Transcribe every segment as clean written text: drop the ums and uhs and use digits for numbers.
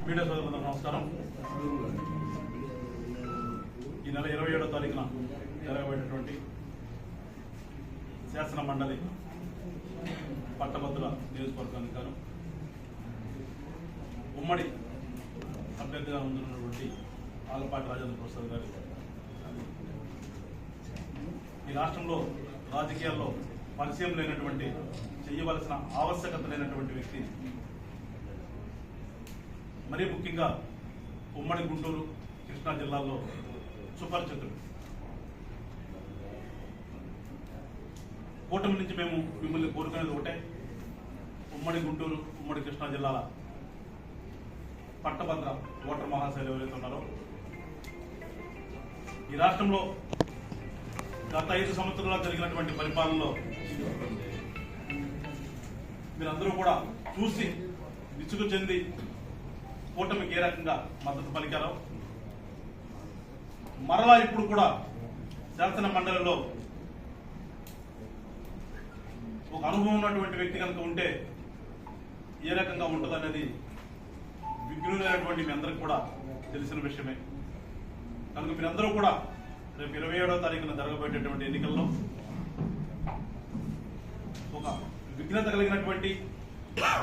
Media సోదరులందరూ నమస్కారం. ఈ నెల 27వ తారీఖున జరగబోయేటటువంటి శాసన మండలి పట్టభద్రుల నియోజకవర్గానికి గాను ఉమ్మడి అభ్యర్థిగా ముందున్నటువంటి ఆలపాటి రాజేంద్ర ప్రసాద్ గారు ఈ రాష్ట్రంలో రాజకీయాల్లో పరిచయం లేనటువంటి, చేయవలసిన ఆవశ్యకత లేనటువంటి వ్యక్తి. మరీ ముఖ్యంగా ఉమ్మడి గుంటూరు, కృష్ణా జిల్లాల్లో సుపరిచితుడు. కూటమి నుంచి మేము మిమ్మల్ని కోరుకునేది ఒకటే, ఉమ్మడి గుంటూరు, ఉమ్మడి కృష్ణా జిల్లాల పట్టభద్ర ఓటర్ మహాశైలు ఎవరైతే ఉన్నారో, ఈ రాష్ట్రంలో గత 5 సంవత్సరాలుగా జరిగినటువంటి పరిపాలనలో మీరందరూ కూడా చూసి విసుగు చెంది కూటమికి ఏ రకంగా మద్దతు పలికారో, మరలా ఇప్పుడు కూడా శాసన మండలిలో ఒక అనుభవం ఉన్నటువంటి వ్యక్తి కనుక ఉంటే ఏ రకంగా ఉంటుందనేది విఘ్నులైనటువంటి మీ అందరికి కూడా తెలిసిన విషయమే. కనుక మీరందరూ కూడా రేపు 27వ తారీఖున జరగబోయేటటువంటి ఎన్నికల్లో ఒక విఘ్నత కలిగినటువంటి,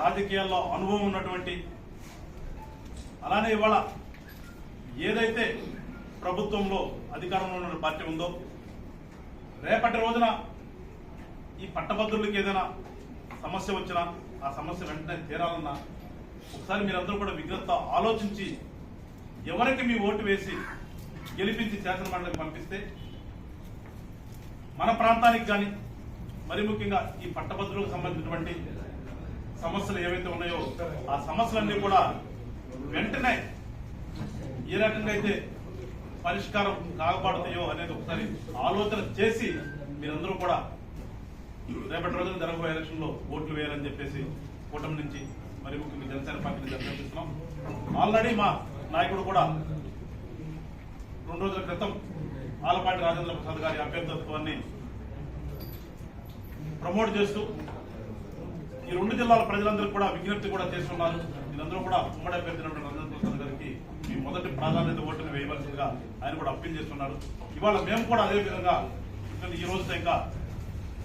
రాజకీయాల్లో అనుభవం ఉన్నటువంటి, అలానే ఇవాళ ఏదైతే ప్రభుత్వంలో అధికారంలో ఉన్న పార్టీ ఉందో, రేపటి రోజున ఈ పట్టభద్రులకి ఏదైనా సమస్య వచ్చినా ఆ సమస్య వెంటనే తీరాలన్నా ఒకసారి మీరందరూ కూడా విఘ్నతతో ఆలోచించి ఎవరికి మీ ఓటు వేసి గెలిపించి శాసన మండలికి పంపిస్తే మన ప్రాంతానికి కానీ, మరి ముఖ్యంగా ఈ పట్టభద్రులకు సంబంధించినటువంటి సమస్యలు ఏవైతే ఉన్నాయో ఆ సమస్యలన్నీ కూడా వెంటనే ఏ రకంగా అయితే పరిష్కారం కాగబడతాయో అనేది ఒకసారి ఆలోచన చేసి మీరందరూ కూడా రేపటి రోజున జరగబోయే ఎలక్షన్ లో ఓట్లు వేయాలని చెప్పేసి కూటమి నుంచి, మరి ముఖ్యంగా జనసేన పార్టీ నుంచి అభ్యర్థిస్తున్నాం. ఆల్రెడీ మా నాయకుడు కూడా 2 రోజుల క్రితం ఆలపాటి రాజేంద్ర ప్రసాద్ గారి అభ్యర్థిత్వాన్ని ప్రమోట్ చేస్తూ ఈ 2 జిల్లాల ప్రజలందరూ కూడా విజ్ఞప్తి కూడా చేస్తున్నారు. మీరందరూ కూడా ఉమ్మడి అభ్యర్థి రాజేంద్ర ప్రసాద్ గారికి మీ మొదటి ప్రాధాన్యత ఓటును వేయవలసిందిగా ఆయన కూడా అప్పీల్ చేస్తున్నారు. ఇవాళ మేము కూడా అదే విధంగా ఈ రోజుతో ఇంకా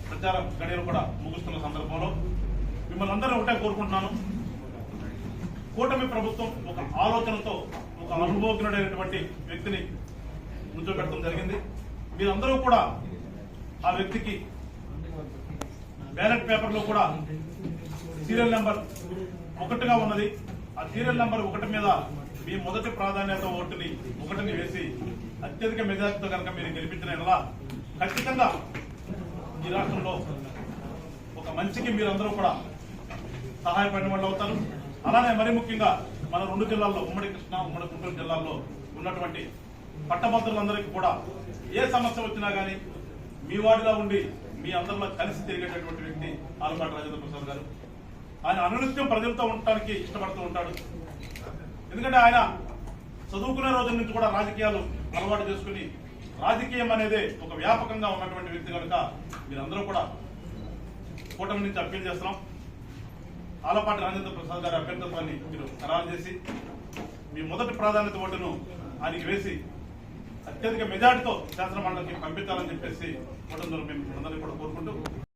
ప్రచారం గడియలు కూడా ముగుస్తున్న సందర్భంలో మిమ్మల్ని అందరూ ఒకటే కోరుకుంటున్నాను. కూటమి ప్రభుత్వం ఒక ఆలోచనతో ఒక అనుభవజ్ఞుడైనటువంటి వ్యక్తిని నుంచోబెట్టడం జరిగింది. మీరందరూ కూడా ఆ వ్యక్తికి బ్యాలెట్ పేపర్లో కూడా సీరియల్ నెంబర్ 1గా ఉన్నది. ఆ సీరియల్ నెంబర్ 1 మీద మీ మొదటి ప్రాధాన్యత ఓటుని 1ని వేసి అత్యధిక మెజార్టీతో కనుక మీరు గెలిపించిన ఖచ్చితంగా ఈ రాష్ట్రంలో ఒక మంచికి మీరందరూ కూడా సహాయపడిన వాళ్ళు అవుతారు. అలానే మరి ముఖ్యంగా మన 2 జిల్లాల్లో, ఉమ్మడి కృష్ణా, ఉమ్మడి గుంటూరు జిల్లాల్లో ఉన్నటువంటి పట్టభద్రులందరికీ కూడా ఏ సమస్య వచ్చినా కానీ మీ వాడిలో ఉండి మీ అందరిలో కలిసి తిరిగేటటువంటి వ్యక్తి ఆలపాటి రాజేంద్ర ప్రసాద్ గారు. ఆయన అనునిత్యం ప్రజలతో ఉండటానికి ఇష్టపడుతూ ఉంటాడు. ఎందుకంటే ఆయన చదువుకునే రోజుల నుంచి కూడా రాజకీయాలు అలవాటు చేసుకుని రాజకీయం అనేది ఒక వ్యాపకంగా ఉన్నటువంటి వ్యక్తి కనుక మీరందరూ కూడా కూటమి నుంచి అప్పీల్ చేస్తున్నాం. ఆలపాటి రాజేంద్ర ప్రసాద్ గారి అభ్యర్థిత్వాన్ని మీరు ఖరారు చేసి మీ మొదటి ప్రాధాన్యత ఓటును ఆయనకి వేసి అత్యధిక మెజార్టీతో శాసన మండలికి పంపించాలని చెప్పేసి కూటమి మేము అందరినీ కూడా కోరుకుంటూ